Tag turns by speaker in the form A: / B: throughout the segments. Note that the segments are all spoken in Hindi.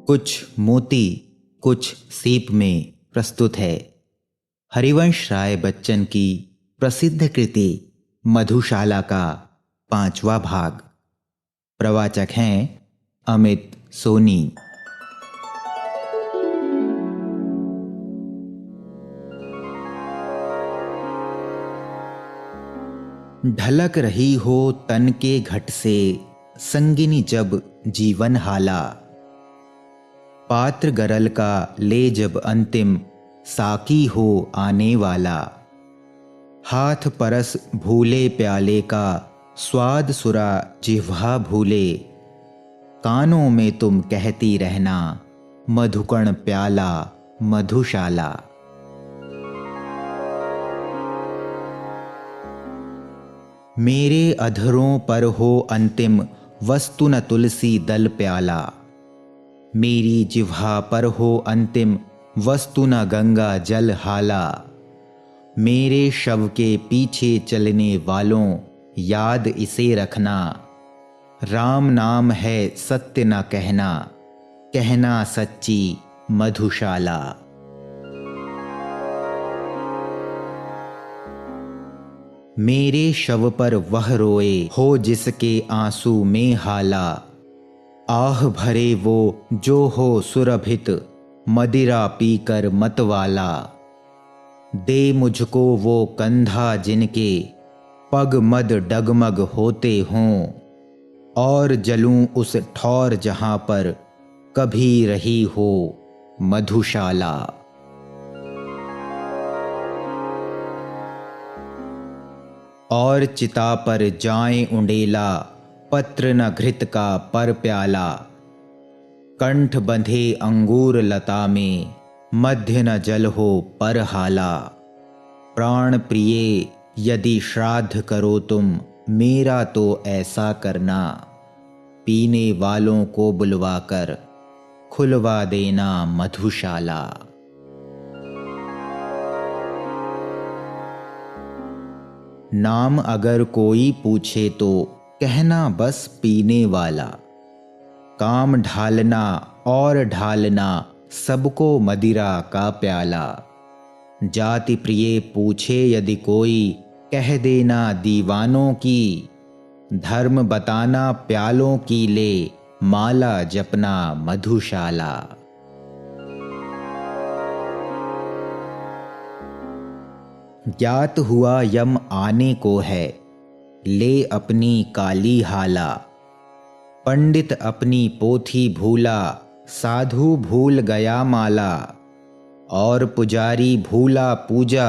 A: कुछ मोती कुछ सीप में प्रस्तुत है हरिवंश राय बच्चन की प्रसिद्ध कृति मधुशाला का 5वां भाग। प्रवाचक हैं अमित सोनी। ढलक रही हो तन के घट से संगिनी जब जीवन हाला, पात्र गरल का ले जब अंतिम साकी हो आने वाला। हाथ परस भूले प्याले का स्वाद सुरा जिह्वा भूले, कानों में तुम कहती रहना मधुकण प्याला मधुशाला। मेरे अधरों पर हो अंतिम वस्तु न तुलसी दल प्याला, मेरी जिह्वा पर हो अंतिम वस्तु न गंगा जल हाला। मेरे शव के पीछे चलने वालों याद इसे रखना, राम नाम है सत्य न कहना, कहना सच्ची मधुशाला। मेरे शव पर वह रोए हो जिसके आंसू में हाला, आह भरे वो जो हो सुरभित मदिरा पीकर मतवाला। दे मुझको वो कंधा जिनके पग मद डगमग होते हों, और जलूं उस ठौर जहां पर कभी रही हो मधुशाला। और चिता पर जाएं उंडेला पत्र न घृत का पर प्याला, कंठ बंधे अंगूर लता में मध्य न जल हो पर हाला। प्राण प्रिय यदि श्राद्ध करो तुम मेरा तो ऐसा करना, पीने वालों को बुलवाकर खुलवा देना मधुशाला। नाम अगर कोई पूछे तो कहना बस पीने वाला, काम ढालना और ढालना सबको मदिरा का प्याला। जाति प्रिय पूछे यदि कोई कह देना दीवानों की, धर्म बताना प्यालों की ले माला जपना मधुशाला। ज्ञात हुआ यम आने को है ले अपनी काली हाला, पंडित अपनी पोथी भूला साधु भूल गया माला। और पुजारी भूला पूजा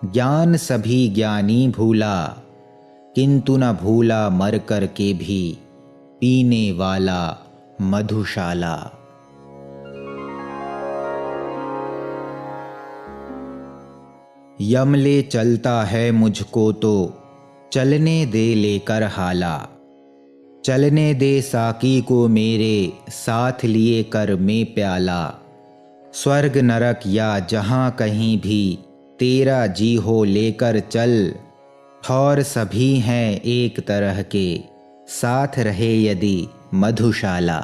A: ज्ञान सभी ज्ञानी भूला, किंतु न भूला मर कर के भी पीने वाला मधुशाला। यम ले चलता है मुझको तो चलने दे लेकर हाला, चलने दे साकी को मेरे साथ लिए कर में प्याला। स्वर्ग नरक या जहाँ कहीं भी तेरा जी हो लेकर चल, ठौर सभी हैं एक तरह के साथ रहे यदि मधुशाला।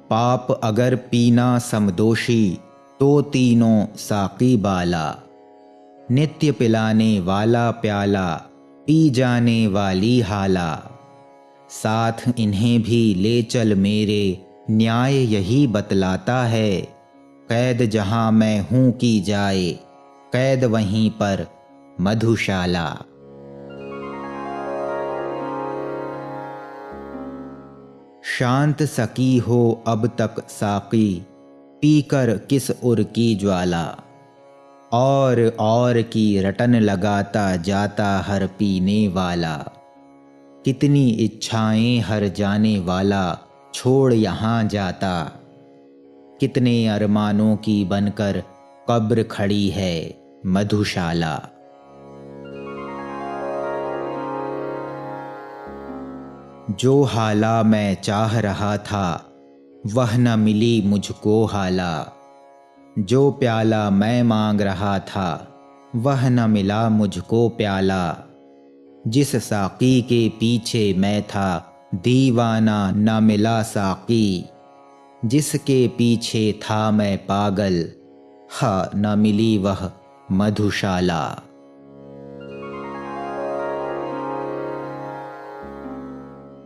A: पाप अगर पीना समदोषी तो तीनों साकी बाला, नित्य पिलाने वाला प्याला पी जाने वाली हाला। साथ इन्हें भी ले चल मेरे न्याय यही बतलाता है, कैद जहां मैं हूं की जाए कैद वहीं पर मधुशाला। शांत सकी हो अब तक साकी पीकर किस उर की ज्वाला, और की रटन लगाता जाता हर पीने वाला। कितनी इच्छाएं हर जाने वाला छोड़ यहाँ जाता, कितने अरमानों की बनकर कब्र खड़ी है मधुशाला। जो हाला मैं चाह रहा था वह न मिली मुझको हाला, जो प्याला मैं मांग रहा था वह न मिला मुझको प्याला। जिस साकी के पीछे मैं था दीवाना न मिला साकी, जिसके पीछे था मैं पागल हा न मिली वह मधुशाला।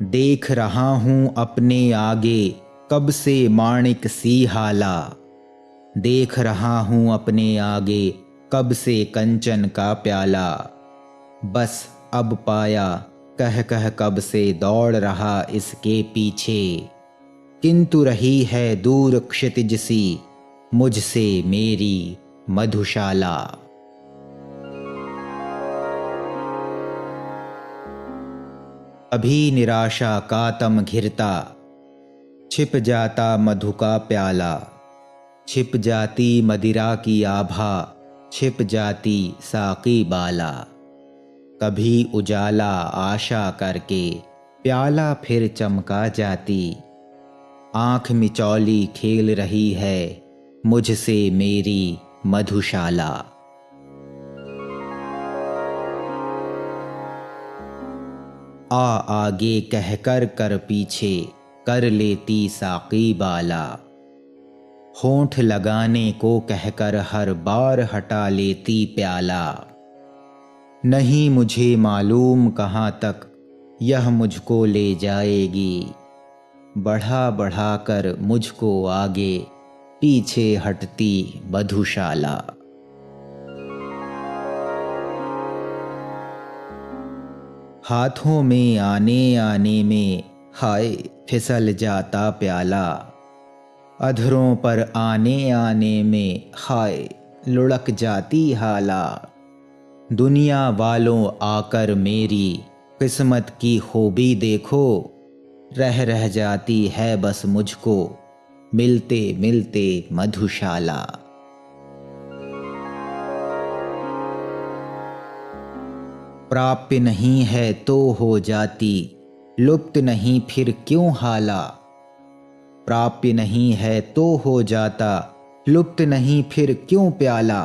A: देख रहा हूं अपने आगे कब से माणिक सी हाला, देख रहा हूं अपने आगे कब से कंचन का प्याला। बस अब पाया कह कह कब से दौड़ रहा इसके पीछे, किंतु रही है दूर क्षितिज सी मुझसे मेरी मधुशाला। अभी निराशा का तम घिरता, छिप जाता मधु का प्याला, छिप जाती मदिरा की आभा, छिप जाती साकी बाला। कभी उजाला आशा करके प्याला फिर चमका जाती, आंख मिचौली खेल रही है मुझसे मेरी मधुशाला। आ आगे कहकर कर पीछे कर लेती साकी बाला, होंठ लगाने को कहकर हर बार हटा लेती प्याला। नहीं मुझे मालूम कहाँ तक यह मुझको ले जाएगी, बढ़ा बढ़ा कर मुझको आगे पीछे हटती मधुशाला। हाथों में आने आने में हाय फिसल जाता प्याला, अधरों पर आने आने में हाय लुढ़क जाती हाला। दुनिया वालों आकर मेरी किस्मत की खूबी देखो, रह रह जाती है बस मुझको मिलते मिलते मधुशाला। प्राप्य नहीं है तो हो जाती, लुप्त नहीं फिर क्यों हाला। प्राप्य नहीं है तो हो जाता, लुप्त नहीं फिर क्यों प्याला।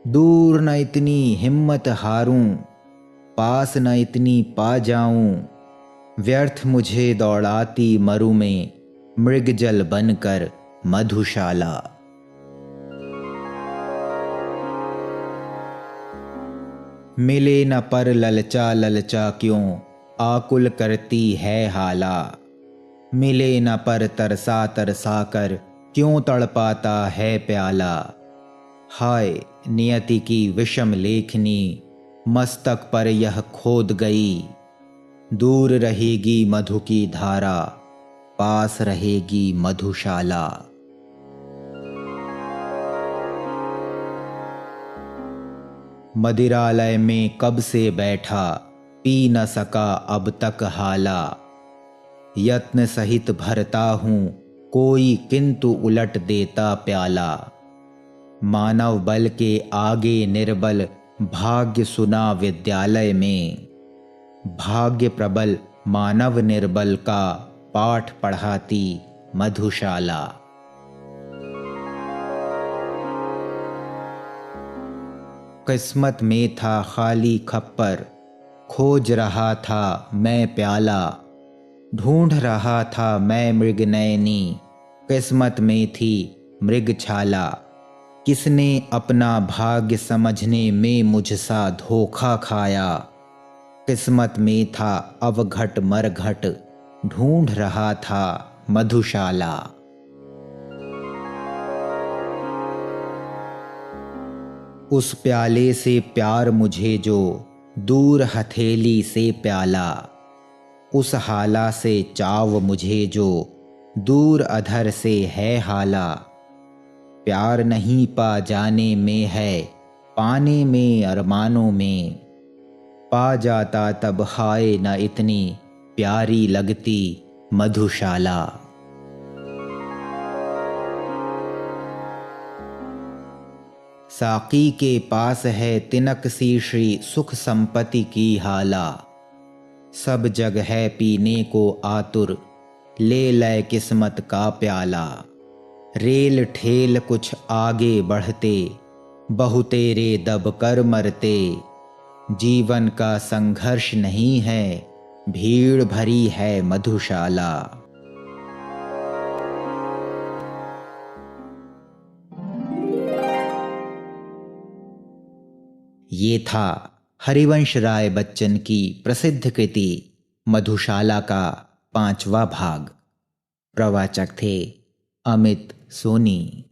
A: दूर न इतनी हिम्मत हारूं, पास न इतनी पा जाऊं, व्यर्थ मुझे दौड़ाती मरु में मृगजल बनकर मधुशाला। मिले न पर ललचा ललचा क्यों आकुल करती है हाला, मिले न पर तरसा तरसा कर क्यों तड़पाता है प्याला। हाय नियति की विषम लेखनी मस्तक पर यह खोद गई, दूर रहेगी मधु की धारा पास रहेगी मधुशाला। मदिरालय में कब से बैठा पी न सका अब तक हाला, यत्न सहित भरता हूँ कोई किंतु उलट देता प्याला। मानव बल के आगे निर्बल भाग्य सुना विद्यालय में, भाग्य प्रबल मानव निर्बल का पाठ पढ़ाती मधुशाला। किस्मत में था खाली खप्पर, खोज रहा था मैं प्याला, ढूंढ रहा था मैं मृगनयनी, किस्मत में थी मृगछाला। किसने अपना भाग्य समझने में मुझसा धोखा खाया, किस्मत में था अवघट मरघट, ढूंढ रहा था मधुशाला। उस प्याले से प्यार मुझे जो दूर हथेली से प्याला, उस हाला से चाव मुझे जो दूर अधर से है हाला। प्यार नहीं पा जाने में है पाने में अरमानों में, पा जाता तब हाय न इतनी प्यारी लगती मधुशाला। साकी के पास है तिनक सी श्री सुख संपत्ति की हाला, सब जग है पीने को आतुर ले लय किस्मत का प्याला। रेल ठेल कुछ आगे बढ़ते बहु तेरे दब कर मरते, जीवन का संघर्ष नहीं है, भीड़ भरी है मधुशाला। ये था हरिवंश राय बच्चन की प्रसिद्ध कृति मधुशाला का 5वां भाग। प्रवाचक थे अमित सोनी।